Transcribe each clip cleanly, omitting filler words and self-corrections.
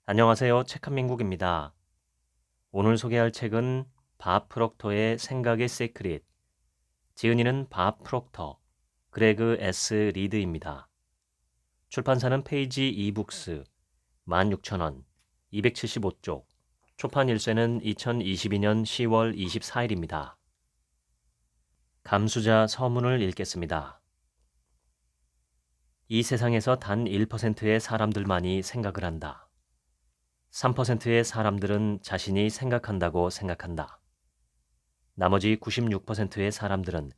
안녕하세요. 책한민국입니다. 오늘 소개할 책은 밥 프록터의 생각의 시크릿, 지은이는 밥 프록터, 그레그 S. 리드입니다. 출판사는 페이지 이북스, 16,000원, 275쪽, 초판 일쇄는 2022년 10월 24일입니다. 감수자 서문을 읽겠습니다. 이 세상에서 단 1%의 사람들만이 생각을 한다. 3%의 사람들은 자신이 생각한다고 생각한다. 나머지 96%의 사람들은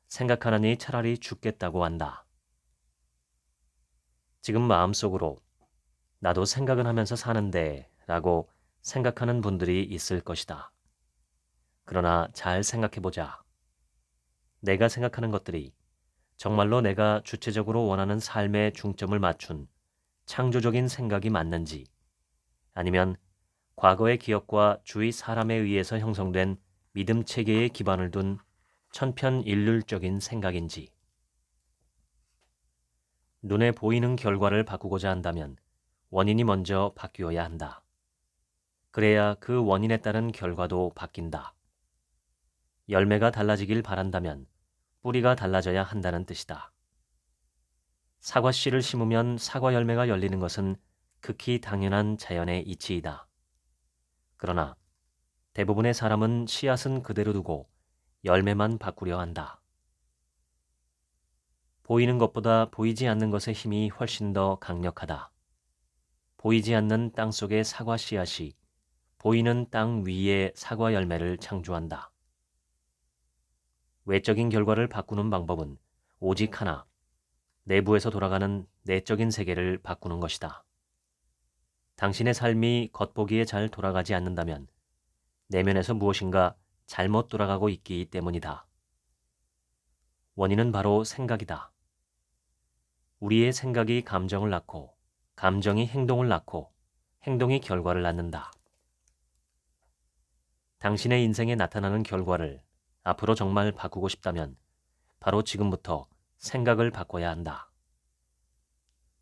생각하느니 차라리 죽겠다고 한다. 지금 마음속으로 나도 생각은 하면서 사는데 라고 생각하는 분들이 있을 것이다. 그러나 잘 생각해보자. 내가 생각하는 것들이 정말로 내가 주체적으로 원하는 삶의 중점을 맞춘 창조적인 생각이 맞는지, 아니면 과거의 기억과 주위 사람에 의해서 형성된 믿음 체계에 기반을 둔 천편일률적인 생각인지. 눈에 보이는 결과를 바꾸고자 한다면 원인이 먼저 바뀌어야 한다. 그래야 그 원인에 따른 결과도 바뀐다. 열매가 달라지길 바란다면 뿌리가 달라져야 한다는 뜻이다. 사과 씨를 심으면 사과 열매가 열리는 것은 극히 당연한 자연의 이치이다. 그러나 대부분의 사람은 씨앗은 그대로 두고 열매만 바꾸려 한다. 보이는 것보다 보이지 않는 것의 힘이 훨씬 더 강력하다. 보이지 않는 땅 속의 사과 씨앗이 보이는 땅 위에 사과 열매를 창조한다. 외적인 결과를 바꾸는 방법은 오직 하나, 내부에서 돌아가는 내적인 세계를 바꾸는 것이다. 당신의 삶이 겉보기에 잘 돌아가지 않는다면 내면에서 무엇인가 잘못 돌아가고 있기 때문이다. 원인은 바로 생각이다. 우리의 생각이 감정을 낳고, 감정이 행동을 낳고, 행동이 결과를 낳는다. 당신의 인생에 나타나는 결과를 앞으로 정말 바꾸고 싶다면 바로 지금부터 생각을 바꿔야 한다.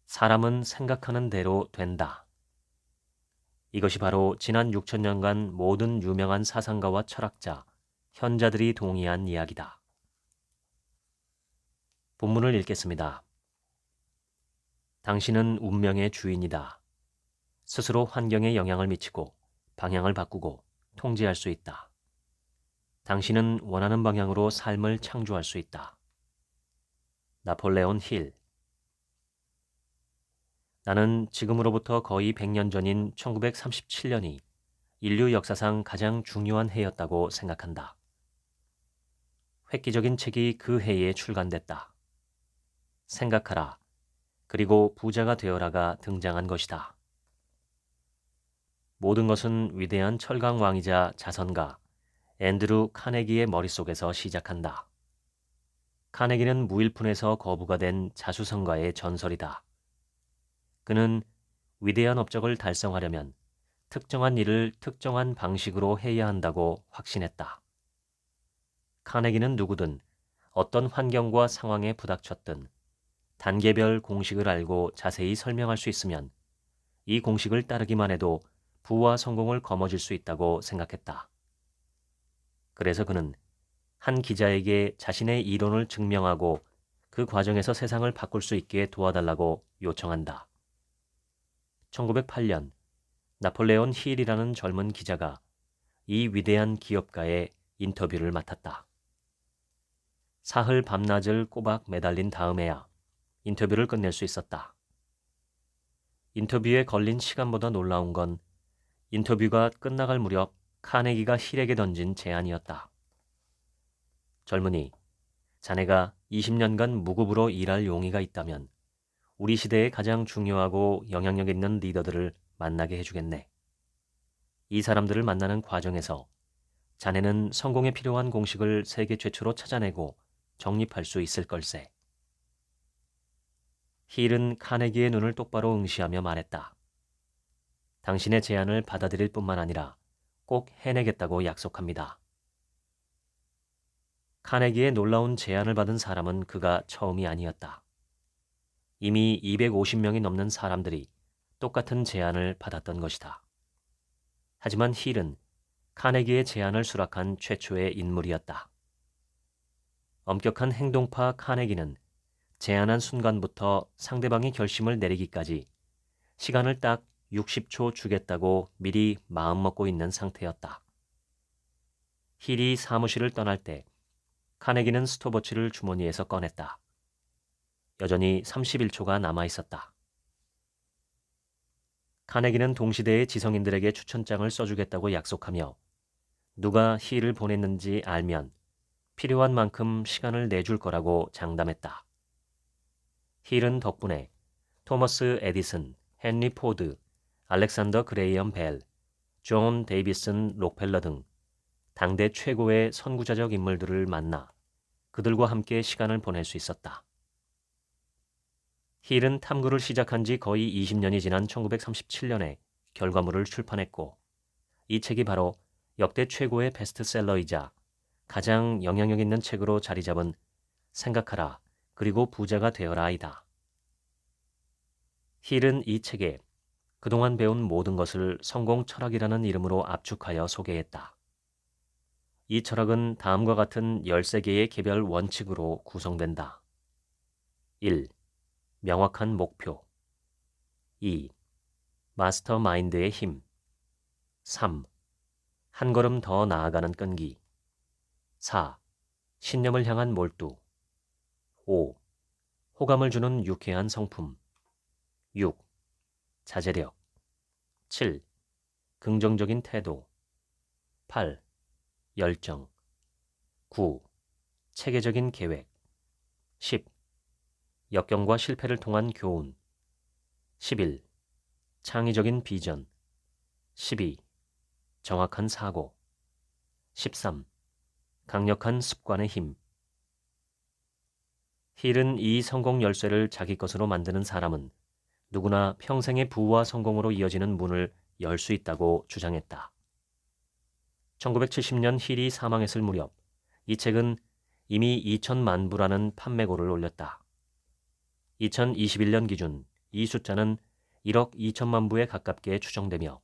사람은 생각하는 대로 된다. 이것이 바로 지난 6천년간 모든 유명한 사상가와 철학자, 현자들이 동의한 이야기다. 본문을 읽겠습니다. 당신은 운명의 주인이다. 스스로 환경에 영향을 미치고 방향을 바꾸고 통제할 수 있다. 당신은 원하는 방향으로 삶을 창조할 수 있다. 나폴레온 힐. 나는 지금으로부터 거의 100년 전인 1937년이 인류 역사상 가장 중요한 해였다고 생각한다. 획기적인 책이 그 해에 출간됐다. 생각하라, 그리고 부자가 되어라가 등장한 것이다. 모든 것은 위대한 철강왕이자 자선가 앤드루 카네기의 머릿속에서 시작한다. 카네기는 무일푼에서 거부가 된 자수성가의 전설이다. 그는 위대한 업적을 달성하려면 특정한 일을 특정한 방식으로 해야 한다고 확신했다. 카네기는 누구든 어떤 환경과 상황에 부닥쳤든 단계별 공식을 알고 자세히 설명할 수 있으면 이 공식을 따르기만 해도 부와 성공을 거머쥘 수 있다고 생각했다. 그래서 그는 한 기자에게 자신의 이론을 증명하고 그 과정에서 세상을 바꿀 수 있게 도와달라고 요청한다. 1908년 나폴레온 힐이라는 젊은 기자가 이 위대한 기업가의 인터뷰를 맡았다. 사흘 밤낮을 꼬박 매달린 다음에야 인터뷰를 끝낼 수 있었다. 인터뷰에 걸린 시간보다 놀라운 건 인터뷰가 끝나갈 무렵 카네기가 힐에게 던진 제안이었다. 젊은이, 자네가 20년간 무급으로 일할 용의가 있다면 우리 시대의 가장 중요하고 영향력 있는 리더들을 만나게 해주겠네. 이 사람들을 만나는 과정에서 자네는 성공에 필요한 공식을 세계 최초로 찾아내고 정립할 수 있을 걸세. 힐은 카네기의 눈을 똑바로 응시하며 말했다. 당신의 제안을 받아들일 뿐만 아니라 꼭 해내겠다고 약속합니다. 카네기의 놀라운 제안을 받은 사람은 그가 처음이 아니었다. 이미 250명이 넘는 사람들이 똑같은 제안을 받았던 것이다. 하지만 힐은 카네기의 제안을 수락한 최초의 인물이었다. 엄격한 행동파 카네기는 제안한 순간부터 상대방이 결심을 내리기까지 시간을 딱 60초 주겠다고 미리 마음먹고 있는 상태였다. 힐이 사무실을 떠날 때 카네기는 스톱워치를 주머니에서 꺼냈다. 여전히 31초가 남아 있었다. 카네기는 동시대의 지성인들에게 추천장을 써주겠다고 약속하며 누가 힐을 보냈는지 알면 필요한 만큼 시간을 내줄 거라고 장담했다. 힐은 덕분에 토머스 에디슨, 헨리 포드, 알렉산더 그레이엄 벨, 존 데이비슨 록펠러 등 당대 최고의 선구자적 인물들을 만나 그들과 함께 시간을 보낼 수 있었다. 힐은 탐구를 시작한 지 거의 20년이 지난 1937년에 결과물을 출판했고 이 책이 바로 역대 최고의 베스트셀러이자 가장 영향력 있는 책으로 자리 잡은 생각하라 그리고 부자가 되어라이다. 힐은 이 책에 그동안 배운 모든 것을 성공 철학이라는 이름으로 압축하여 소개했다. 이 철학은 다음과 같은 13개의 개별 원칙으로 구성된다. 1. 명확한 목표. 2. 마스터 마인드의 힘. 3. 한 걸음 더 나아가는 끈기. 4. 신념을 향한 몰두. 5. 호감을 주는 유쾌한 성품. 6. 자제력. 7. 긍정적인 태도. 8. 열정. 9. 체계적인 계획. 10. 역경과 실패를 통한 교훈. 11. 창의적인 비전. 12. 정확한 사고. 13. 강력한 습관의 힘. 힐은 이 성공 열쇠를 자기 것으로 만드는 사람은 누구나 평생의 부와 성공으로 이어지는 문을 열 수 있다고 주장했다. 1970년 힐이 사망했을 무렵 이 책은 이미 2천만 부라는 판매고를 올렸다. 2021년 기준 이 숫자는 1억 2천만 부에 가깝게 추정되며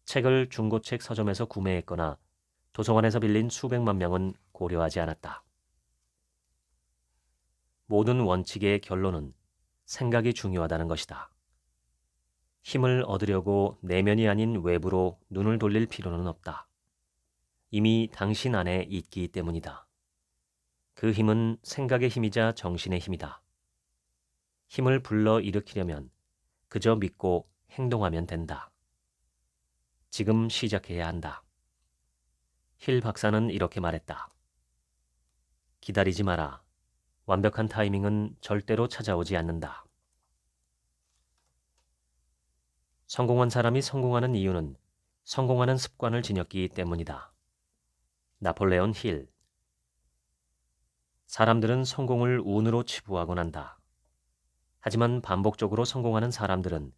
책을 중고책 서점에서 구매했거나 도서관에서 빌린 수백만 명은 고려하지 않았다. 모든 원칙의 결론은 생각이 중요하다는 것이다. 힘을 얻으려고 내면이 아닌 외부로 눈을 돌릴 필요는 없다. 이미 당신 안에 있기 때문이다. 그 힘은 생각의 힘이자 정신의 힘이다. 힘을 불러 일으키려면 그저 믿고 행동하면 된다. 지금 시작해야 한다. 힐 박사는 이렇게 말했다. 기다리지 마라. 완벽한 타이밍은 절대로 찾아오지 않는다. 성공한 사람이 성공하는 이유는 성공하는 습관을 지녔기 때문이다. 나폴레온 힐. 사람들은 성공을 운으로 치부하곤 한다. 하지만 반복적으로 성공하는 사람들은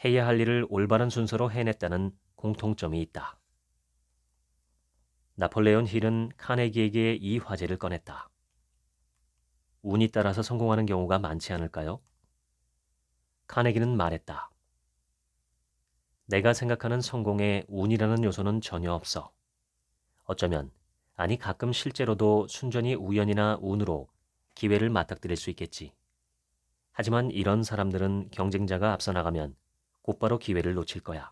해야 할 일을 올바른 순서로 해냈다는 공통점이 있다. 나폴레온 힐은 카네기에게 이 화제를 꺼냈다. 운이 따라서 성공하는 경우가 많지 않을까요? 카네기는 말했다. 내가 생각하는 성공에 운이라는 요소는 전혀 없어. 어쩌면, 아니 가끔 실제로도 순전히 우연이나 운으로 기회를 맞닥뜨릴 수 있겠지. 하지만 이런 사람들은 경쟁자가 앞서 나가면 곧바로 기회를 놓칠 거야.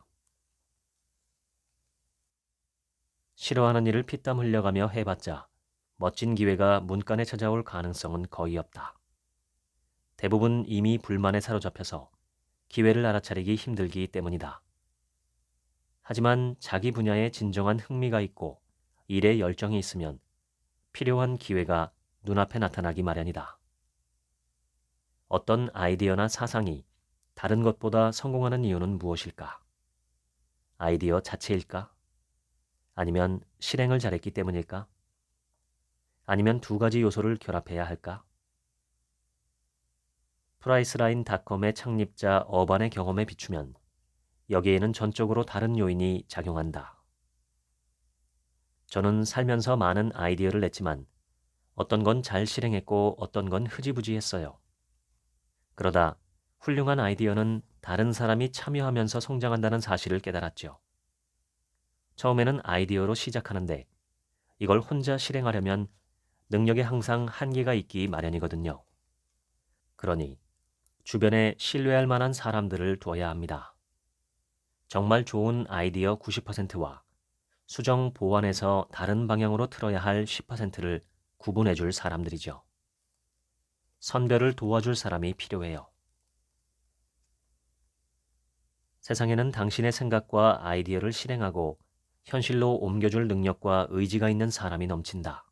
싫어하는 일을 피땀 흘려가며 해봤자 멋진 기회가 문간에 찾아올 가능성은 거의 없다. 대부분 이미 불만에 사로잡혀서 기회를 알아차리기 힘들기 때문이다. 하지만 자기 분야에 진정한 흥미가 있고 일에 열정이 있으면 필요한 기회가 눈앞에 나타나기 마련이다. 어떤 아이디어나 사상이 다른 것보다 성공하는 이유는 무엇일까? 아이디어 자체일까? 아니면 실행을 잘했기 때문일까? 아니면 두 가지 요소를 결합해야 할까? 프라이스라인닷컴의 창립자 어반의 경험에 비추면 여기에는 전적으로 다른 요인이 작용한다. 저는 살면서 많은 아이디어를 냈지만 어떤 건 잘 실행했고 어떤 건 흐지부지 했어요. 그러다 훌륭한 아이디어는 다른 사람이 참여하면서 성장한다는 사실을 깨달았죠. 처음에는 아이디어로 시작하는데 이걸 혼자 실행하려면 능력에 항상 한계가 있기 마련이거든요. 그러니 주변에 신뢰할 만한 사람들을 둬야 합니다. 정말 좋은 아이디어 90%와 수정 보완해서 다른 방향으로 틀어야 할 10%를 구분해 줄 사람들이죠. 선별을 도와줄 사람이 필요해요. 세상에는 당신의 생각과 아이디어를 실행하고 현실로 옮겨줄 능력과 의지가 있는 사람이 넘친다.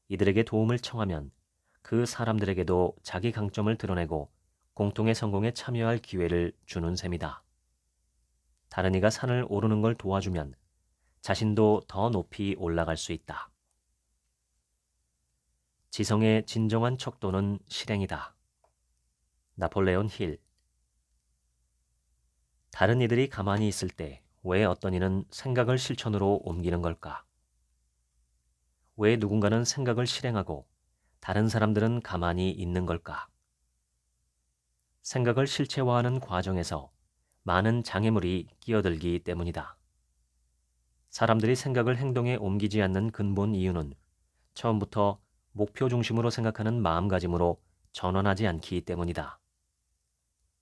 이들에게 도움을 청하면 그 사람들에게도 자기 강점을 드러내고 공통의 성공에 참여할 기회를 주는 셈이다. 다른 이가 산을 오르는 걸 도와주면 자신도 더 높이 올라갈 수 있다. 지성의 진정한 척도는 실행이다. 나폴레온 힐. 다른 이들이 가만히 있을 때 왜 어떤 이는 생각을 실천으로 옮기는 걸까? 왜 누군가는 생각을 실행하고 다른 사람들은 가만히 있는 걸까? 생각을 실체화하는 과정에서 많은 장애물이 끼어들기 때문이다. 사람들이 생각을 행동에 옮기지 않는 근본 이유는 처음부터 목표 중심으로 생각하는 마음가짐으로 전환하지 않기 때문이다.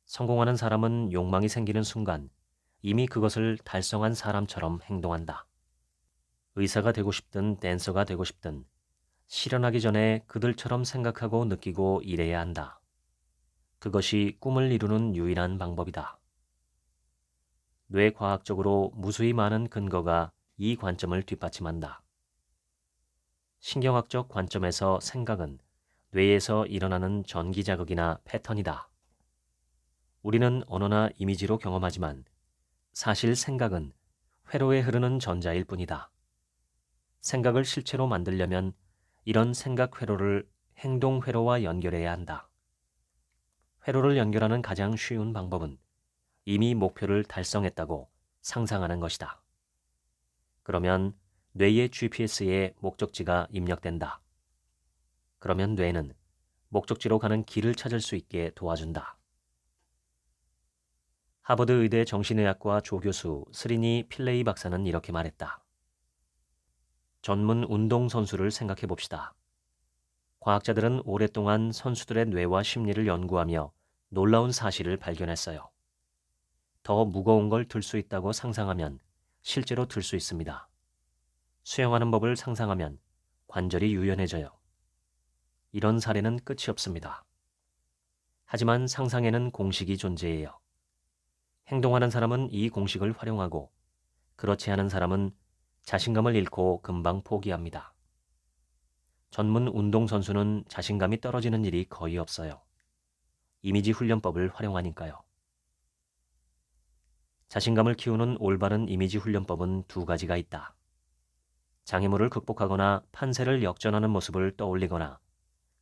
성공하는 사람은 욕망이 생기는 순간 이미 그것을 달성한 사람처럼 행동한다. 의사가 되고 싶든 댄서가 되고 싶든 실현하기 전에 그들처럼 생각하고 느끼고 일해야 한다. 그것이 꿈을 이루는 유일한 방법이다. 뇌과학적으로 무수히 많은 근거가 이 관점을 뒷받침한다. 신경학적 관점에서 생각은 뇌에서 일어나는 전기자극이나 패턴이다. 우리는 언어나 이미지로 경험하지만 사실 생각은 회로에 흐르는 전자일 뿐이다. 생각을 실체로 만들려면 이런 생각 회로를 행동 회로와 연결해야 한다. 회로를 연결하는 가장 쉬운 방법은 이미 목표를 달성했다고 상상하는 것이다. 그러면 뇌의 GPS에 목적지가 입력된다. 그러면 뇌는 목적지로 가는 길을 찾을 수 있게 도와준다. 하버드 의대 정신의학과 조교수 스리니 필레이 박사는 이렇게 말했다. 전문 운동선수를 생각해 봅시다. 과학자들은 오랫동안 선수들의 뇌와 심리를 연구하며 놀라운 사실을 발견했어요. 더 무거운 걸 들 수 있다고 상상하면 실제로 들 수 있습니다. 수영하는 법을 상상하면 관절이 유연해져요. 이런 사례는 끝이 없습니다. 하지만 상상에는 공식이 존재해요. 행동하는 사람은 이 공식을 활용하고 그렇지 않은 사람은 자신감을 잃고 금방 포기합니다. 전문 운동선수는 자신감이 떨어지는 일이 거의 없어요. 이미지 훈련법을 활용하니까요. 자신감을 키우는 올바른 이미지 훈련법은 두 가지가 있다. 장애물을 극복하거나 판세를 역전하는 모습을 떠올리거나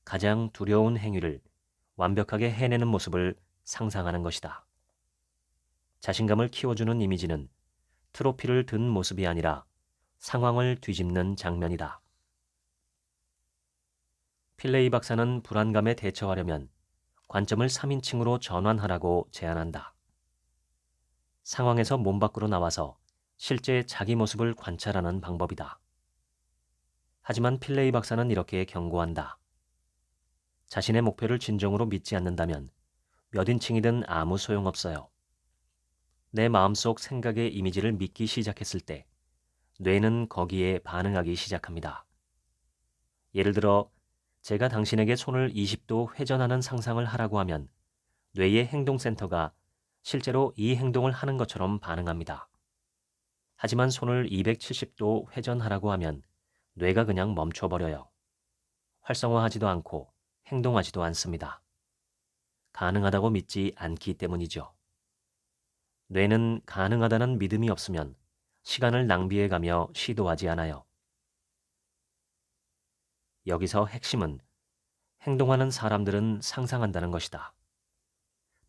가장 두려운 행위를 완벽하게 해내는 모습을 상상하는 것이다. 자신감을 키워주는 이미지는 트로피를 든 모습이 아니라 상황을 뒤집는 장면이다. 필레이 박사는 불안감에 대처하려면 관점을 3인칭으로 전환하라고 제안한다. 상황에서 몸 밖으로 나와서 실제 자기 모습을 관찰하는 방법이다. 하지만 필레이 박사는 이렇게 경고한다. 자신의 목표를 진정으로 믿지 않는다면 몇 인칭이든 아무 소용없어요. 내 마음속 생각의 이미지를 믿기 시작했을 때 뇌는 거기에 반응하기 시작합니다. 예를 들어 제가 당신에게 손을 20도 회전하는 상상을 하라고 하면 뇌의 행동센터가 실제로 이 행동을 하는 것처럼 반응합니다. 하지만 손을 270도 회전하라고 하면 뇌가 그냥 멈춰버려요. 활성화하지도 않고 행동하지도 않습니다. 가능하다고 믿지 않기 때문이죠. 뇌는 가능하다는 믿음이 없으면 시간을 낭비해가며 시도하지 않아요. 여기서 핵심은 행동하는 사람들은 상상한다는 것이다.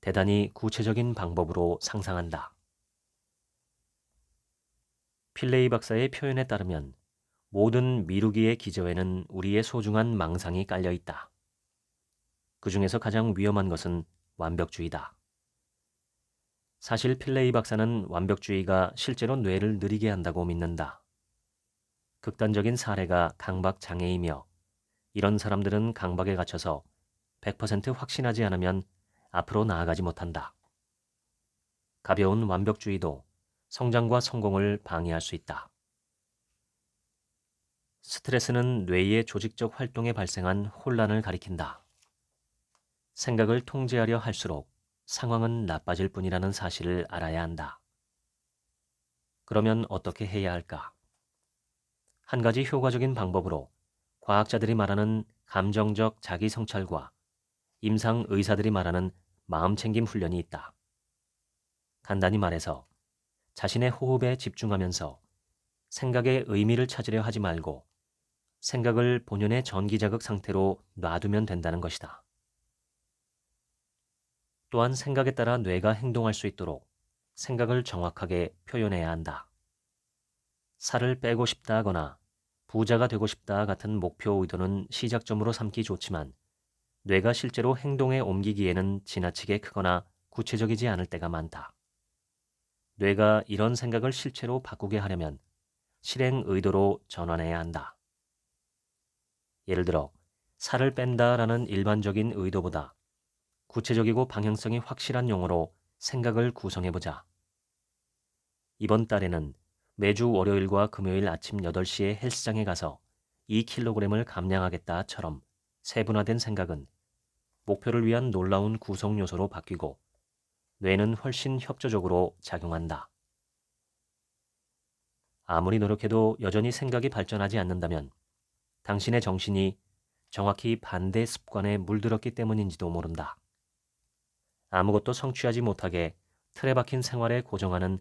대단히 구체적인 방법으로 상상한다. 필레이 박사의 표현에 따르면 모든 미루기의 기저에는 우리의 소중한 망상이 깔려 있다. 그 중에서 가장 위험한 것은 완벽주의다. 사실 필레이 박사는 완벽주의가 실제로 뇌를 느리게 한다고 믿는다. 극단적인 사례가 강박 장애이며 이런 사람들은 강박에 갇혀서 100% 확신하지 않으면 앞으로 나아가지 못한다. 가벼운 완벽주의도 성장과 성공을 방해할 수 있다. 스트레스는 뇌의 조직적 활동에 발생한 혼란을 가리킨다. 생각을 통제하려 할수록 상황은 나빠질 뿐이라는 사실을 알아야 한다. 그러면 어떻게 해야 할까? 한 가지 효과적인 방법으로 과학자들이 말하는 감정적 자기 성찰과 임상 의사들이 말하는 마음챙김 훈련이 있다. 간단히 말해서 자신의 호흡에 집중하면서 생각의 의미를 찾으려 하지 말고 생각을 본연의 전기자극 상태로 놔두면 된다는 것이다. 또한 생각에 따라 뇌가 행동할 수 있도록 생각을 정확하게 표현해야 한다. 살을 빼고 싶다 하거나 부자가 되고 싶다 같은 목표 의도는 시작점으로 삼기 좋지만 뇌가 실제로 행동에 옮기기에는 지나치게 크거나 구체적이지 않을 때가 많다. 뇌가 이런 생각을 실체로 바꾸게 하려면 실행 의도로 전환해야 한다. 예를 들어 살을 뺀다라는 일반적인 의도보다 구체적이고 방향성이 확실한 용어로 생각을 구성해보자. 이번 달에는 매주 월요일과 금요일 아침 8시에 헬스장에 가서 2kg을 감량하겠다처럼 세분화된 생각은 목표를 위한 놀라운 구성 요소로 바뀌고 뇌는 훨씬 협조적으로 작용한다. 아무리 노력해도 여전히 생각이 발전하지 않는다면 당신의 정신이 정확히 반대 습관에 물들었기 때문인지도 모른다. 아무것도 성취하지 못하게 틀에 박힌 생활에 고정하는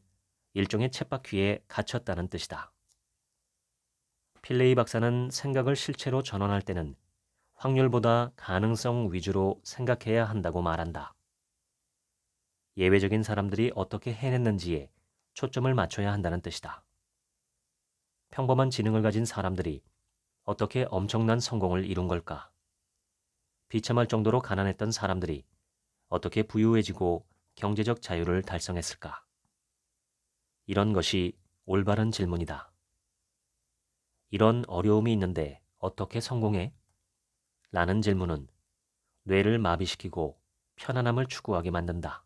일종의 쳇바퀴에 갇혔다는 뜻이다. 필레이 박사는 생각을 실체로 전환할 때는 확률보다 가능성 위주로 생각해야 한다고 말한다. 예외적인 사람들이 어떻게 해냈는지에 초점을 맞춰야 한다는 뜻이다. 평범한 지능을 가진 사람들이 어떻게 엄청난 성공을 이룬 걸까? 비참할 정도로 가난했던 사람들이 어떻게 부유해지고 경제적 자유를 달성했을까? 이런 것이 올바른 질문이다. 이런 어려움이 있는데 어떻게 성공해? 라는 질문은 뇌를 마비시키고 편안함을 추구하게 만든다.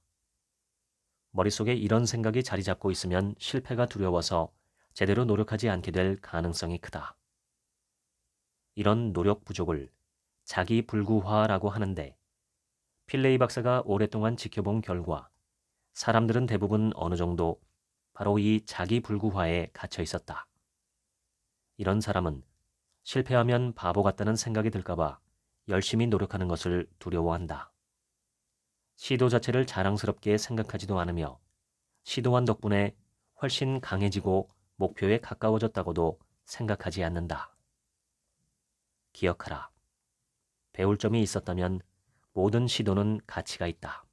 머릿속에 이런 생각이 자리 잡고 있으면 실패가 두려워서 제대로 노력하지 않게 될 가능성이 크다. 이런 노력 부족을 자기 불구화라고 하는데 필레이 박사가 오랫동안 지켜본 결과 사람들은 대부분 어느 정도 바로 이 자기 불구화에 갇혀 있었다. 이런 사람은 실패하면 바보 같다는 생각이 들까봐 열심히 노력하는 것을 두려워한다. 시도 자체를 자랑스럽게 생각하지도 않으며 시도한 덕분에 훨씬 강해지고 목표에 가까워졌다고도 생각하지 않는다. 기억하라. 배울 점이 있었다면 모든 시도는 가치가 있다.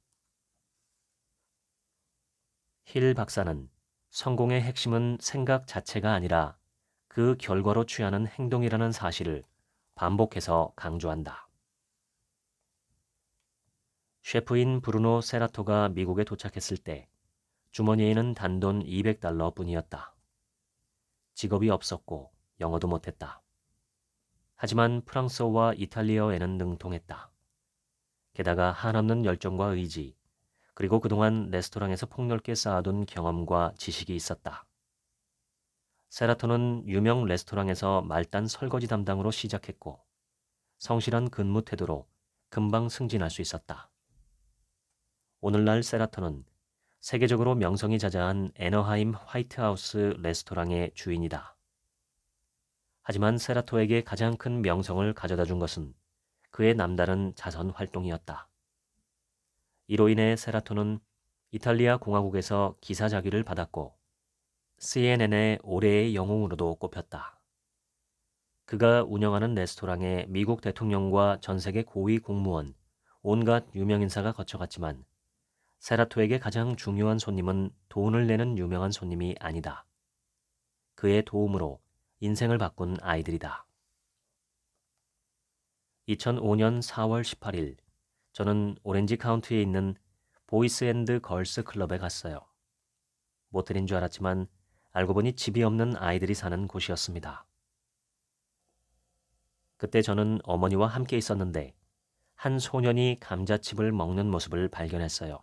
힐 박사는 성공의 핵심은 생각 자체가 아니라 그 결과로 취하는 행동이라는 사실을 반복해서 강조한다. 셰프인 브루노 세라토가 미국에 도착했을 때 주머니에는 단돈 200달러 뿐이었다. 직업이 없었고 영어도 못했다. 하지만 프랑스어와 이탈리아어에는 능통했다. 게다가 한없는 열정과 의지, 그리고 그동안 레스토랑에서 폭넓게 쌓아둔 경험과 지식이 있었다. 세라토는 유명 레스토랑에서 말단 설거지 담당으로 시작했고 성실한 근무 태도로 금방 승진할 수 있었다. 오늘날 세라토는 세계적으로 명성이 자자한 애너하임 화이트하우스 레스토랑의 주인이다. 하지만 세라토에게 가장 큰 명성을 가져다 준 것은 그의 남다른 자선 활동이었다. 이로 인해 세라토는 이탈리아 공화국에서 기사 자귀를 받았고 CNN의 올해의 영웅으로도 꼽혔다. 그가 운영하는 레스토랑에 미국 대통령과 전 세계 고위 공무원, 온갖 유명인사가 거쳐갔지만 세라토에게 가장 중요한 손님은 돈을 내는 유명한 손님이 아니다. 그의 도움으로 인생을 바꾼 아이들이다. 2005년 4월 18일 저는 오렌지 카운티에 있는 보이스 앤드 걸스 클럽에 갔어요. 모텔인 줄 알았지만 알고 보니 집이 없는 아이들이 사는 곳이었습니다. 그때 저는 어머니와 함께 있었는데 한 소년이 감자칩을 먹는 모습을 발견했어요.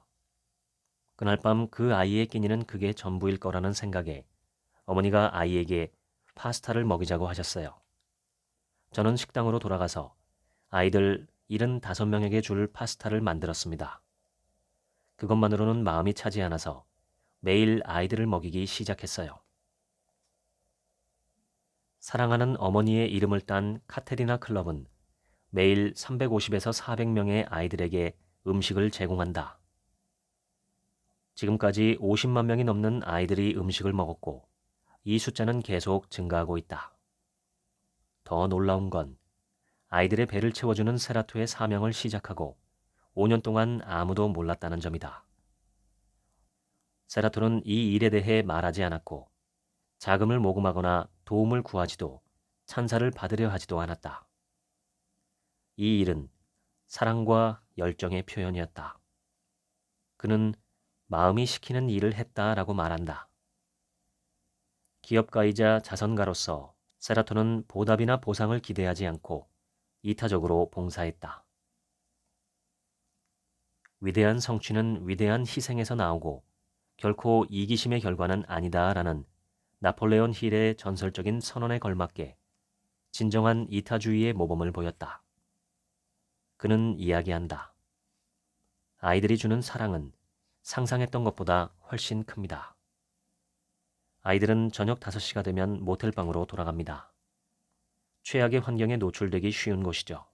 그날 밤 그 아이의 끼니는 그게 전부일 거라는 생각에 어머니가 아이에게 파스타를 먹이자고 하셨어요. 저는 식당으로 돌아가서 아이들 75명에게 줄 파스타를 만들었습니다. 그것만으로는 마음이 차지 않아서 매일 아이들을 먹이기 시작했어요. 사랑하는 어머니의 이름을 딴 카테리나 클럽은 매일 350에서 400명의 아이들에게 음식을 제공한다. 지금까지 50만 명이 넘는 아이들이 음식을 먹었고 이 숫자는 계속 증가하고 있다. 더 놀라운 건 아이들의 배를 채워주는 세라토의 사명을 시작하고 5년 동안 아무도 몰랐다는 점이다. 세라토는 이 일에 대해 말하지 않았고 자금을 모금하거나 도움을 구하지도 찬사를 받으려 하지도 않았다. 이 일은 사랑과 열정의 표현이었다. 그는 마음이 시키는 일을 했다라고 말한다. 기업가이자 자선가로서 세라토는 보답이나 보상을 기대하지 않고 이타적으로 봉사했다. 위대한 성취는 위대한 희생에서 나오고 결코 이기심의 결과는 아니다라는 나폴레온 힐의 전설적인 선언에 걸맞게 진정한 이타주의의 모범을 보였다. 그는 이야기한다. 아이들이 주는 사랑은 상상했던 것보다 훨씬 큽니다. 아이들은 저녁 5시가 되면 모텔방으로 돌아갑니다. 최악의 환경에 노출되기 쉬운 곳이죠.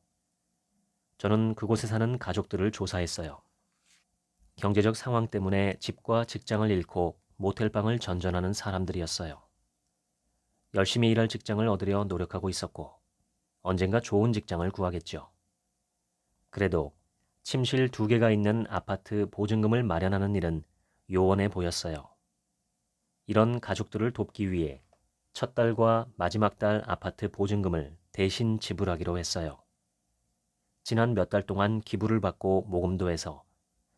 저는 그곳에 사는 가족들을 조사했어요. 경제적 상황 때문에 집과 직장을 잃고 모텔방을 전전하는 사람들이었어요. 열심히 일할 직장을 얻으려 노력하고 있었고 언젠가 좋은 직장을 구하겠죠. 그래도 침실 2개가 있는 아파트 보증금을 마련하는 일은 요원해 보였어요. 이런 가족들을 돕기 위해 첫 달과 마지막 달 아파트 보증금을 대신 지불하기로 했어요. 지난 몇 달 동안 기부를 받고 모금도 해서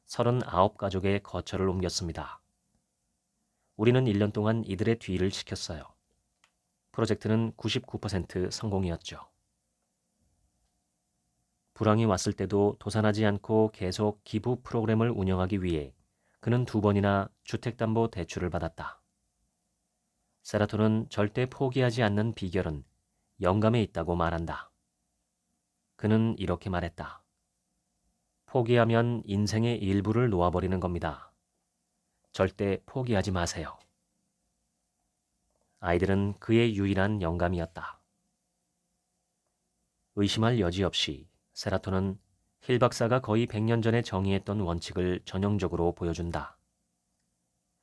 39가족의 거처를 옮겼습니다. 우리는 1년 동안 이들의 뒤를 지켰어요. 프로젝트는 99% 성공이었죠. 불황이 왔을 때도 도산하지 않고 계속 기부 프로그램을 운영하기 위해 그는 2번이나 주택담보대출을 받았다. 세라토는 절대 포기하지 않는 비결은 영감에 있다고 말한다. 그는 이렇게 말했다. 포기하면 인생의 일부를 놓아버리는 겁니다. 절대 포기하지 마세요. 아이들은 그의 유일한 영감이었다. 의심할 여지 없이 세라토는 힐 박사가 거의 100년 전에 정의했던 원칙을 전형적으로 보여준다.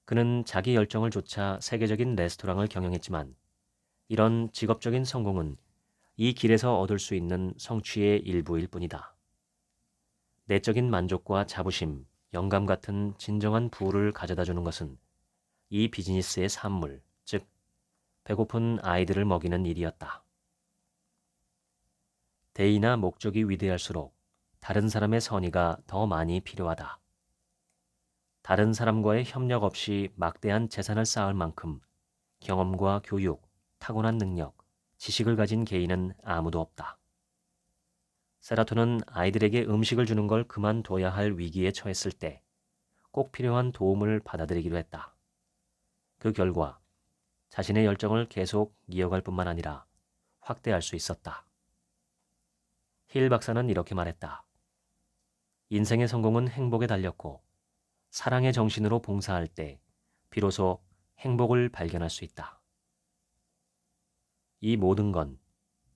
그는 자기 열정을 좇아 세계적인 레스토랑을 경영했지만 이런 직업적인 성공은 이 길에서 얻을 수 있는 성취의 일부일 뿐이다. 내적인 만족과 자부심, 영감 같은 진정한 부를 가져다 주는 것은 이 비즈니스의 산물, 즉 배고픈 아이들을 먹이는 일이었다. 대의나 목적이 위대할수록 다른 사람의 선의가 더 많이 필요하다. 다른 사람과의 협력 없이 막대한 재산을 쌓을 만큼 경험과 교육, 타고난 능력, 지식을 가진 개인은 아무도 없다. 세라토는 아이들에게 음식을 주는 걸 그만둬야 할 위기에 처했을 때 꼭 필요한 도움을 받아들이기로 했다. 그 결과 자신의 열정을 계속 이어갈 뿐만 아니라 확대할 수 있었다. 힐 박사는 이렇게 말했다. 인생의 성공은 행복에 달렸고 사랑의 정신으로 봉사할 때 비로소 행복을 발견할 수 있다. 이 모든 건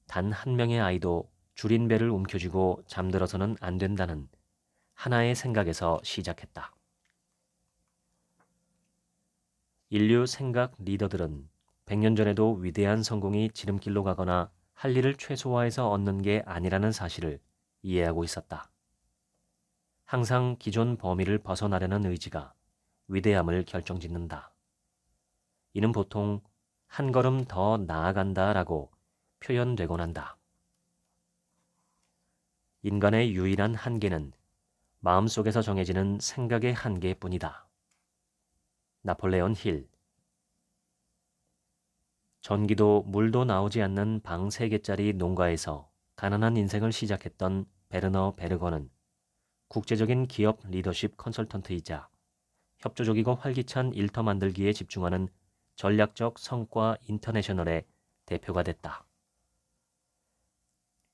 단 한 명의 아이도 줄인 배를 움켜쥐고 잠들어서는 안 된다는 하나의 생각에서 시작했다. 인류 생각 리더들은 100년 전에도 위대한 성공이 지름길로 가거나 할 일을 최소화해서 얻는 게 아니라는 사실을 이해하고 있었다. 항상 기존 범위를 벗어나려는 의지가 위대함을 결정짓는다. 이는 보통 한 걸음 더 나아간다라고 표현되곤 한다. 인간의 유일한 한계는 마음속에서 정해지는 생각의 한계뿐이다. 나폴레온 힐. 전기도 물도 나오지 않는 방 3개짜리 농가에서 가난한 인생을 시작했던 베르너 베르거는 국제적인 기업 리더십 컨설턴트이자 협조적이고 활기찬 일터 만들기에 집중하는 전략적 성과 인터내셔널의 대표가 됐다.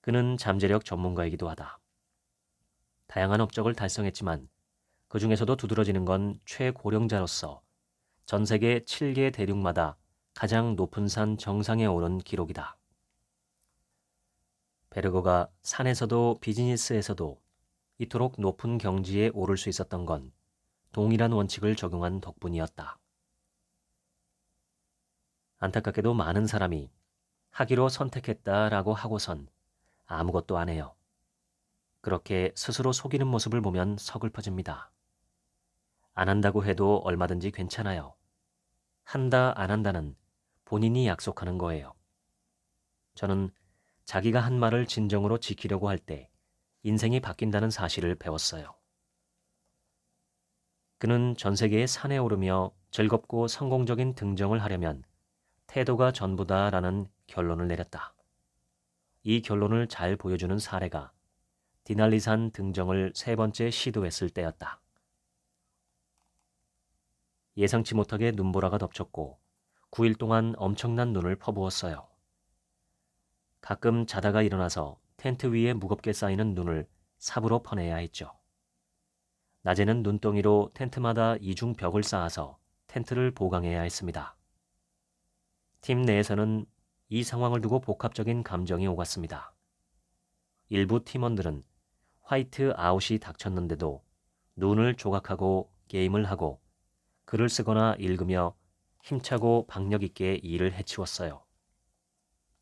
그는 잠재력 전문가이기도 하다. 다양한 업적을 달성했지만 그 중에서도 두드러지는 건 최고령자로서 전 세계 7개 대륙마다 가장 높은 산 정상에 오른 기록이다. 베르거가 산에서도 비즈니스에서도 이토록 높은 경지에 오를 수 있었던 건 동일한 원칙을 적용한 덕분이었다. 안타깝게도 많은 사람이 하기로 선택했다라고 하고선 아무것도 안 해요. 그렇게 스스로 속이는 모습을 보면 서글퍼집니다. 안 한다고 해도 얼마든지 괜찮아요. 한다 안 한다는 본인이 약속하는 거예요. 저는 자기가 한 말을 진정으로 지키려고 할 때 인생이 바뀐다는 사실을 배웠어요. 그는 전 세계의 산에 오르며 즐겁고 성공적인 등정을 하려면 태도가 전부다라는 결론을 내렸다. 이 결론을 잘 보여주는 사례가 디날리산 등정을 3번째 시도했을 때였다. 예상치 못하게 눈보라가 덮쳤고 9일 동안 엄청난 눈을 퍼부었어요. 가끔 자다가 일어나서 텐트 위에 무겁게 쌓이는 눈을 삽으로 퍼내야 했죠. 낮에는 눈덩이로 텐트마다 이중 벽을 쌓아서 텐트를 보강해야 했습니다. 팀 내에서는 이 상황을 두고 복합적인 감정이 오갔습니다. 일부 팀원들은 화이트 아웃이 닥쳤는데도 눈을 조각하고 게임을 하고 글을 쓰거나 읽으며 힘차고 박력 있게 일을 해치웠어요.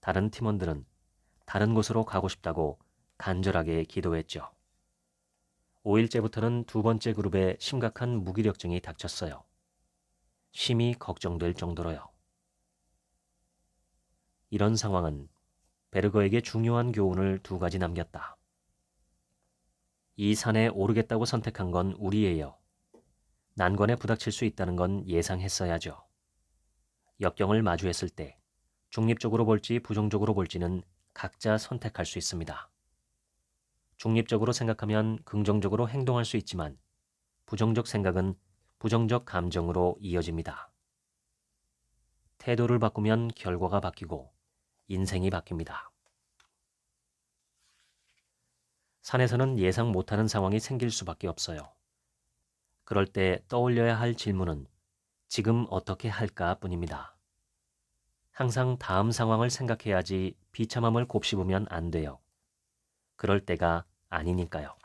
다른 팀원들은 다른 곳으로 가고 싶다고 간절하게 기도했죠. 5일째부터는 2번째 그룹에 심각한 무기력증이 닥쳤어요. 심히 걱정될 정도로요. 이런 상황은 베르거에게 중요한 교훈을 2가지 남겼다. 이 산에 오르겠다고 선택한 건 우리예요. 난관에 부닥칠 수 있다는 건 예상했어야죠. 역경을 마주했을 때 중립적으로 볼지 부정적으로 볼지는 각자 선택할 수 있습니다. 중립적으로 생각하면 긍정적으로 행동할 수 있지만 부정적 생각은 부정적 감정으로 이어집니다. 태도를 바꾸면 결과가 바뀌고 인생이 바뀝니다. 산에서는 예상 못하는 상황이 생길 수밖에 없어요. 그럴 때 떠올려야 할 질문은 지금 어떻게 할까 뿐입니다. 항상 다음 상황을 생각해야지 비참함을 곱씹으면 안 돼요. 그럴 때가 아니니까요.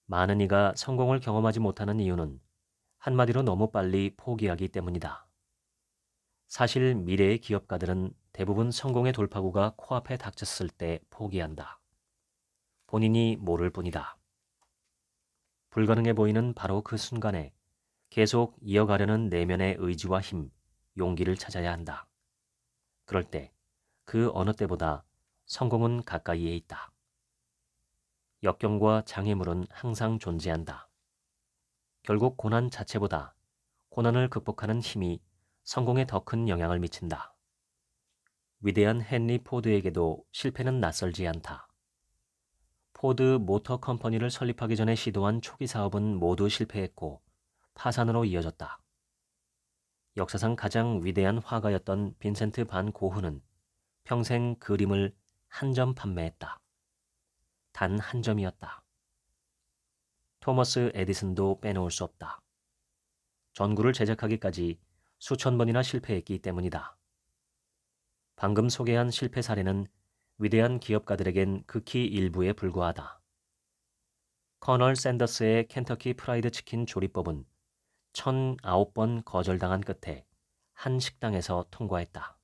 많은 이가 성공을 경험하지 못하는 이유는 한마디로 너무 빨리 포기하기 때문이다. 사실 미래의 기업가들은 대부분 성공의 돌파구가 코앞에 닥쳤을 때 포기한다. 본인이 모를 뿐이다. 불가능해 보이는 바로 그 순간에 계속 이어가려는 내면의 의지와 힘, 용기를 찾아야 한다. 그럴 때 그 어느 때보다 성공은 가까이에 있다. 역경과 장애물은 항상 존재한다. 결국 고난 자체보다 고난을 극복하는 힘이 성공에 더 큰 영향을 미친다. 위대한 헨리 포드에게도 실패는 낯설지 않다. 포드 모터 컴퍼니를 설립하기 전에 시도한 초기 사업은 모두 실패했고 파산으로 이어졌다. 역사상 가장 위대한 화가였던 빈센트 반 고흐는 평생 그림을 한 점 판매했다. 단 한 점이었다. 토머스 에디슨도 빼놓을 수 없다. 전구를 제작하기까지 수천 번이나 실패했기 때문이다. 방금 소개한 실패 사례는 위대한 기업가들에겐 극히 일부에 불과하다. 커널 샌더스의 켄터키 프라이드 치킨 조리법은 1009번 거절당한 끝에 한 식당에서 통과했다.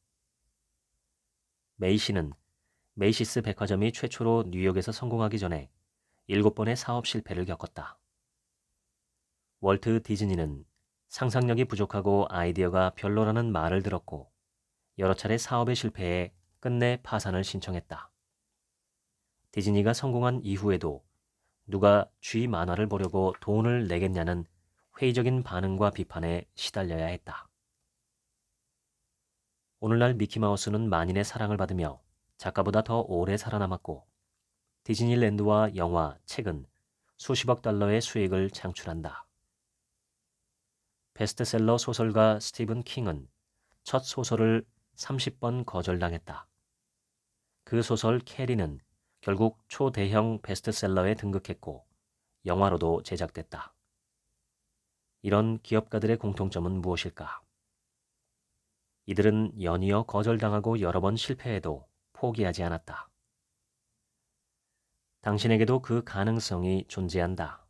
메이시는 메이시스 백화점이 최초로 뉴욕에서 성공하기 전에 7번의 사업 실패를 겪었다. 월트 디즈니는 상상력이 부족하고 아이디어가 별로라는 말을 들었고 여러 차례 사업에 실패해 끝내 파산을 신청했다. 디즈니가 성공한 이후에도 누가 쥐 만화를 보려고 돈을 내겠냐는 회의적인 반응과 비판에 시달려야 했다. 오늘날 미키마우스는 만인의 사랑을 받으며 작가보다 더 오래 살아남았고 디즈니랜드와 영화, 책은 수십억 달러의 수익을 창출한다. 베스트셀러 소설가 스티븐 킹은 첫 소설을 30번 거절당했다. 그 소설 캐리는 결국 초대형 베스트셀러에 등극했고 영화로도 제작됐다. 이런 기업가들의 공통점은 무엇일까? 이들은 연이어 거절당하고 여러 번 실패해도 포기하지 않았다. 당신에게도 그 가능성이 존재한다.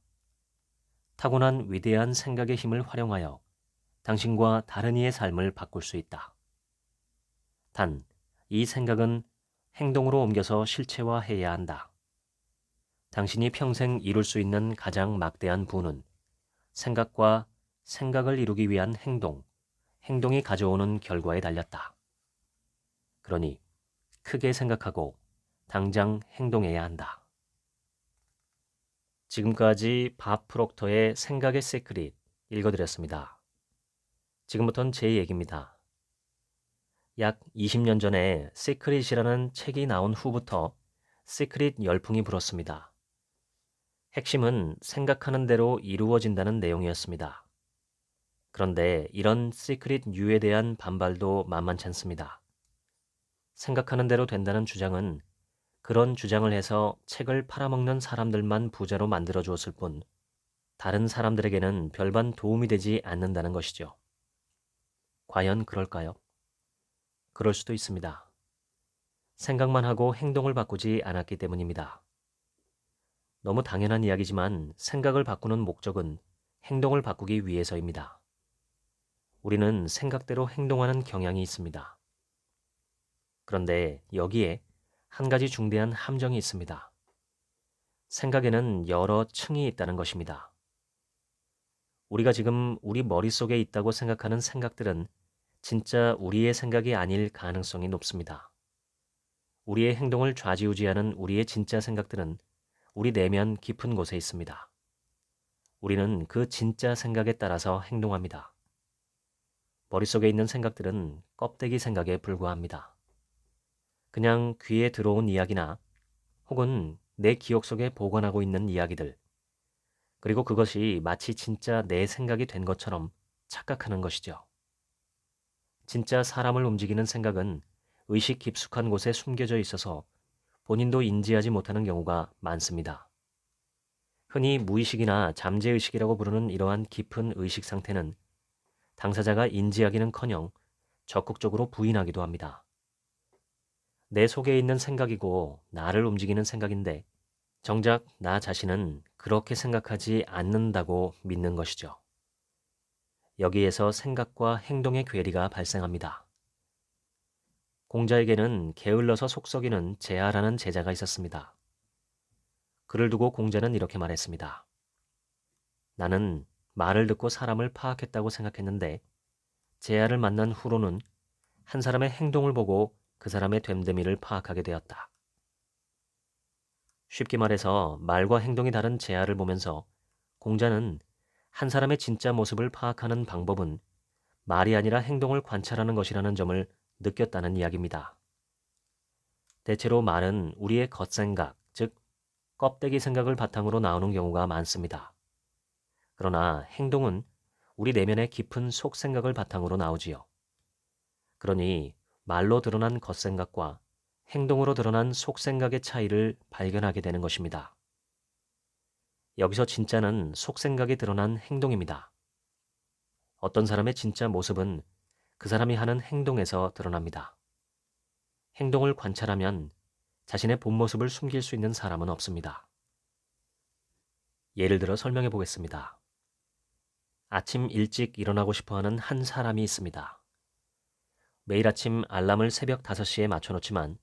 타고난 위대한 생각의 힘을 활용하여 당신과 다른 이의 삶을 바꿀 수 있다. 단, 이 생각은 행동으로 옮겨서 실체화해야 한다. 당신이 평생 이룰 수 있는 가장 막대한 부는 생각과 생각을 이루기 위한 행동이 가져오는 결과에 달렸다. 그러니 크게 생각하고 당장 행동해야 한다. 지금까지 밥 프록터의 생각의 시크릿 읽어드렸습니다. 지금부터는 제 얘기입니다. 약 20년 전에 시크릿이라는 책이 나온 후부터 시크릿 열풍이 불었습니다. 핵심은 생각하는 대로 이루어진다는 내용이었습니다. 그런데 이런 시크릿 유에 대한 반발도 만만치 않습니다. 생각하는 대로 된다는 주장은 그런 주장을 해서 책을 팔아먹는 사람들만 부자로 만들어 주었을 뿐 다른 사람들에게는 별반 도움이 되지 않는다는 것이죠. 과연 그럴까요? 그럴 수도 있습니다. 생각만 하고 행동을 바꾸지 않았기 때문입니다. 너무 당연한 이야기지만 생각을 바꾸는 목적은 행동을 바꾸기 위해서입니다. 우리는 생각대로 행동하는 경향이 있습니다. 그런데 여기에 한 가지 중대한 함정이 있습니다. 생각에는 여러 층이 있다는 것입니다. 우리가 지금 우리 머릿속에 있다고 생각하는 생각들은 진짜 우리의 생각이 아닐 가능성이 높습니다. 우리의 행동을 좌지우지하는 우리의 진짜 생각들은 우리 내면 깊은 곳에 있습니다. 우리는 그 진짜 생각에 따라서 행동합니다. 머릿속에 있는 생각들은 껍데기 생각에 불과합니다. 그냥 귀에 들어온 이야기나 혹은 내 기억 속에 보관하고 있는 이야기들, 그리고 그것이 마치 진짜 내 생각이 된 것처럼 착각하는 것이죠. 진짜 사람을 움직이는 생각은 의식 깊숙한 곳에 숨겨져 있어서 본인도 인지하지 못하는 경우가 많습니다. 흔히 무의식이나 잠재의식이라고 부르는 이러한 깊은 의식 상태는 당사자가 인지하기는커녕 적극적으로 부인하기도 합니다. 내 속에 있는 생각이고 나를 움직이는 생각인데 정작 나 자신은 그렇게 생각하지 않는다고 믿는 것이죠. 여기에서 생각과 행동의 괴리가 발생합니다. 공자에게는 게을러서 속 썩이는 제아라는 제자가 있었습니다. 그를 두고 공자는 이렇게 말했습니다. 나는 말을 듣고 사람을 파악했다고 생각했는데 제아를 만난 후로는 한 사람의 행동을 보고 그 사람의 됨됨이를 파악하게 되었다. 쉽게 말해서 말과 행동이 다른 제아를 보면서 공자는 한 사람의 진짜 모습을 파악하는 방법은 말이 아니라 행동을 관찰하는 것이라는 점을 느꼈다는 이야기입니다. 대체로 말은 우리의 겉생각, 즉 껍데기 생각을 바탕으로 나오는 경우가 많습니다. 그러나 행동은 우리 내면의 깊은 속생각을 바탕으로 나오지요. 그러니 말로 드러난 겉생각과 행동으로 드러난 속생각의 차이를 발견하게 되는 것입니다. 여기서 진짜는 속생각이 드러난 행동입니다. 어떤 사람의 진짜 모습은 그 사람이 하는 행동에서 드러납니다. 행동을 관찰하면 자신의 본 모습을 숨길 수 있는 사람은 없습니다. 예를 들어 설명해 보겠습니다. 아침 일찍 일어나고 싶어 하는 한 사람이 있습니다. 매일 아침 알람을 새벽 5시에 맞춰놓지만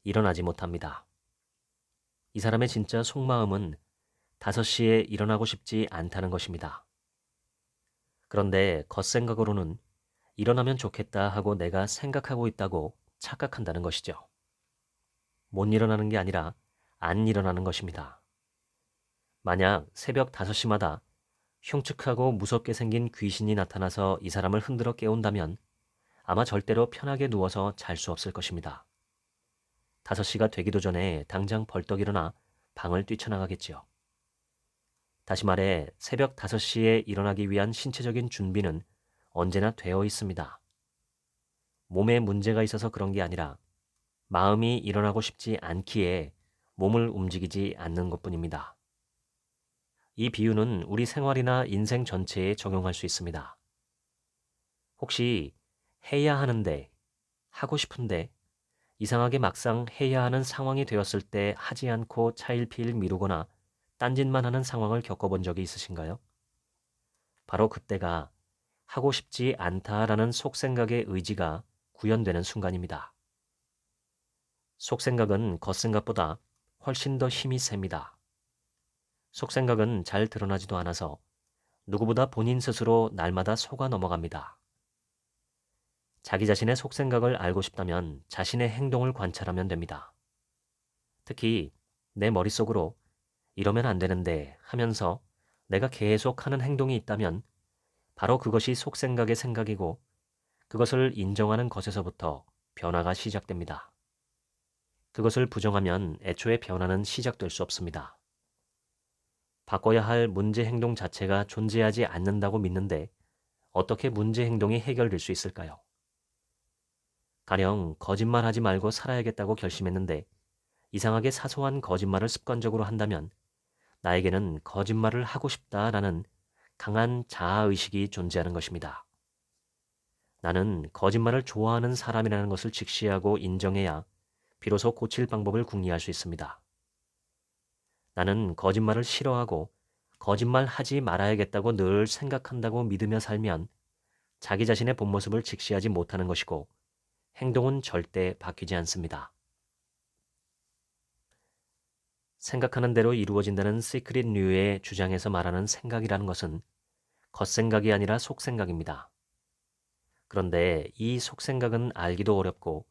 일어나지 못합니다. 이 사람의 진짜 속마음은 5시에 일어나고 싶지 않다는 것입니다. 그런데 겉생각으로는 일어나면 좋겠다 하고 내가 생각하고 있다고 착각한다는 것이죠. 못 일어나는 게 아니라 안 일어나는 것입니다. 만약 새벽 5시마다 흉측하고 무섭게 생긴 귀신이 나타나서 이 사람을 흔들어 깨운다면 아마 절대로 편하게 누워서 잘 수 없을 것입니다. 5시가 되기도 전에 당장 벌떡 일어나 방을 뛰쳐나가겠지요. 다시 말해 새벽 5시에 일어나기 위한 신체적인 준비는 언제나 되어 있습니다. 몸에 문제가 있어서 그런 게 아니라 마음이 일어나고 싶지 않기에 몸을 움직이지 않는 것뿐입니다. 이 비유는 우리 생활이나 인생 전체에 적용할 수 있습니다. 혹시 해야 하는데, 하고 싶은데, 이상하게 막상 해야 하는 상황이 되었을 때 하지 않고 차일피일 미루거나 딴짓만 하는 상황을 겪어본 적이 있으신가요? 바로 그때가 하고 싶지 않다라는 속생각의 의지가 구현되는 순간입니다. 속생각은 겉생각보다 훨씬 더 힘이 셉니다. 속생각은 잘 드러나지도 않아서 누구보다 본인 스스로 날마다 속아 넘어갑니다. 자기 자신의 속생각을 알고 싶다면 자신의 행동을 관찰하면 됩니다. 특히 내 머릿속으로 이러면 안 되는데 하면서 내가 계속 하는 행동이 있다면 바로 그것이 속생각의 생각이고 그것을 인정하는 것에서부터 변화가 시작됩니다. 그것을 부정하면 애초에 변화는 시작될 수 없습니다. 바꿔야 할 문제 행동 자체가 존재하지 않는다고 믿는데 어떻게 문제 행동이 해결될 수 있을까요? 가령 거짓말하지 말고 살아야겠다고 결심했는데 이상하게 사소한 거짓말을 습관적으로 한다면 나에게는 거짓말을 하고 싶다라는 강한 자아의식이 존재하는 것입니다. 나는 거짓말을 좋아하는 사람이라는 것을 직시하고 인정해야 비로소 고칠 방법을 궁리할 수 있습니다. 나는 거짓말을 싫어하고 거짓말하지 말아야겠다고 늘 생각한다고 믿으며 살면 자기 자신의 본 모습을 직시하지 못하는 것이고 행동은 절대 바뀌지 않습니다. 생각하는 대로 이루어진다는 시크릿 류의 주장에서 말하는 생각이라는 것은 겉생각이 아니라 속생각입니다. 그런데 이 속생각은 알기도 어렵고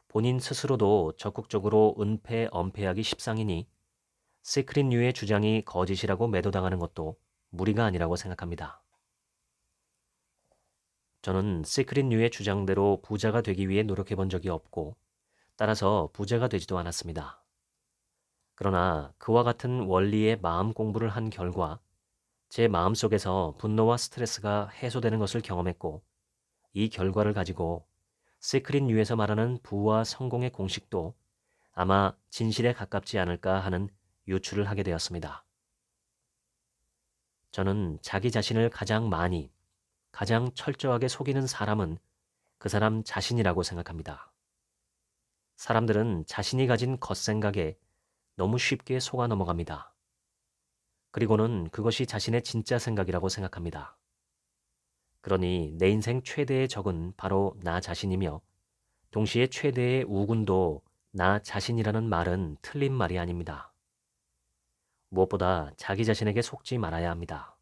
본인 스스로도 적극적으로 은폐엄폐하기 십상이니 시크릿 류의 주장이 거짓이라고 매도당하는 것도 무리가 아니라고 생각합니다. 저는 시크릿 류의 주장대로 부자가 되기 위해 노력해 본 적이 없고 따라서 부자가 되지도 않았습니다. 그러나 그와 같은 원리의 마음 공부를 한 결과 제 마음속에서 분노와 스트레스가 해소되는 것을 경험했고 이 결과를 가지고 시크릿 류에서 말하는 부와 성공의 공식도 아마 진실에 가깝지 않을까 하는 유추를 하게 되었습니다. 저는 자기 자신을 가장 많이, 가장 철저하게 속이는 사람은 그 사람 자신이라고 생각합니다. 사람들은 자신이 가진 겉생각에 너무 쉽게 속아 넘어갑니다. 그리고는 그것이 자신의 진짜 생각이라고 생각합니다. 그러니 내 인생 최대의 적은 바로 나 자신이며 동시에 최대의 우군도 나 자신이라는 말은 틀린 말이 아닙니다. 무엇보다 자기 자신에게 속지 말아야 합니다.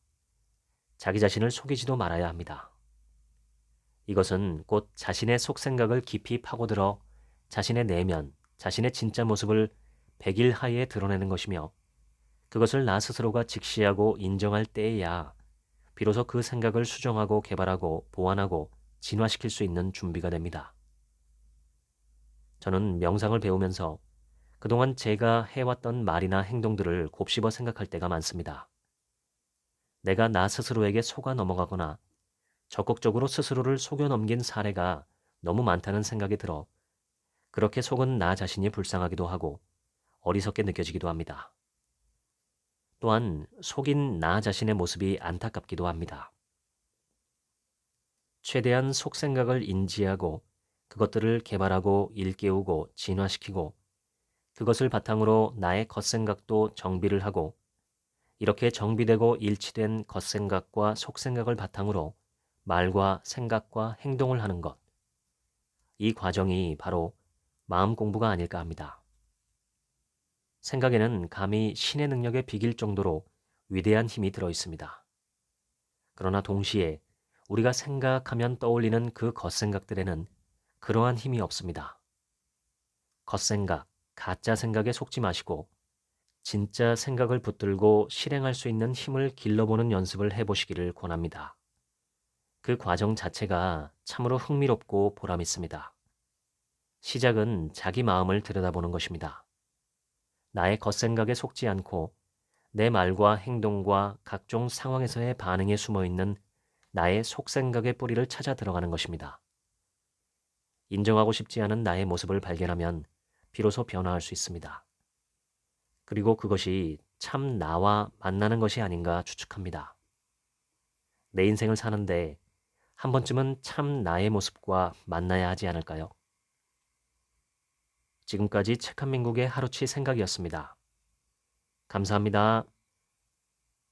자기 자신을 속이지도 말아야 합니다. 이것은 곧 자신의 속생각을 깊이 파고들어 자신의 내면, 자신의 진짜 모습을 백일하에 드러내는 것이며 그것을 나 스스로가 직시하고 인정할 때에야 비로소 그 생각을 수정하고 개발하고 보완하고 진화시킬 수 있는 준비가 됩니다. 저는 명상을 배우면서 그동안 제가 해왔던 말이나 행동들을 곱씹어 생각할 때가 많습니다. 내가 나 스스로에게 속아 넘어가거나 적극적으로 스스로를 속여 넘긴 사례가 너무 많다는 생각이 들어 그렇게 속은 나 자신이 불쌍하기도 하고 어리석게 느껴지기도 합니다. 또한 속인 나 자신의 모습이 안타깝기도 합니다. 최대한 속생각을 인지하고 그것들을 개발하고 일깨우고 진화시키고 그것을 바탕으로 나의 겉생각도 정비를 하고 이렇게 정비되고 일치된 겉생각과 속생각을 바탕으로 말과 생각과 행동을 하는 것. 이 과정이 바로 마음 공부가 아닐까 합니다. 생각에는 감히 신의 능력에 비길 정도로 위대한 힘이 들어 있습니다. 그러나 동시에 우리가 생각하면 떠올리는 그 겉생각들에는 그러한 힘이 없습니다. 겉생각, 가짜 생각에 속지 마시고 진짜 생각을 붙들고 실행할 수 있는 힘을 길러보는 연습을 해보시기를 권합니다. 그 과정 자체가 참으로 흥미롭고 보람 있습니다. 시작은 자기 마음을 들여다보는 것입니다. 나의 겉생각에 속지 않고 내 말과 행동과 각종 상황에서의 반응에 숨어 있는 나의 속생각의 뿌리를 찾아 들어가는 것입니다. 인정하고 싶지 않은 나의 모습을 발견하면 비로소 변화할 수 있습니다. 그리고 그것이 참 나와 만나는 것이 아닌가 추측합니다. 내 인생을 사는데 한 번쯤은 참 나의 모습과 만나야 하지 않을까요? 지금까지 책 한 민국의 하루치 생각이었습니다. 감사합니다.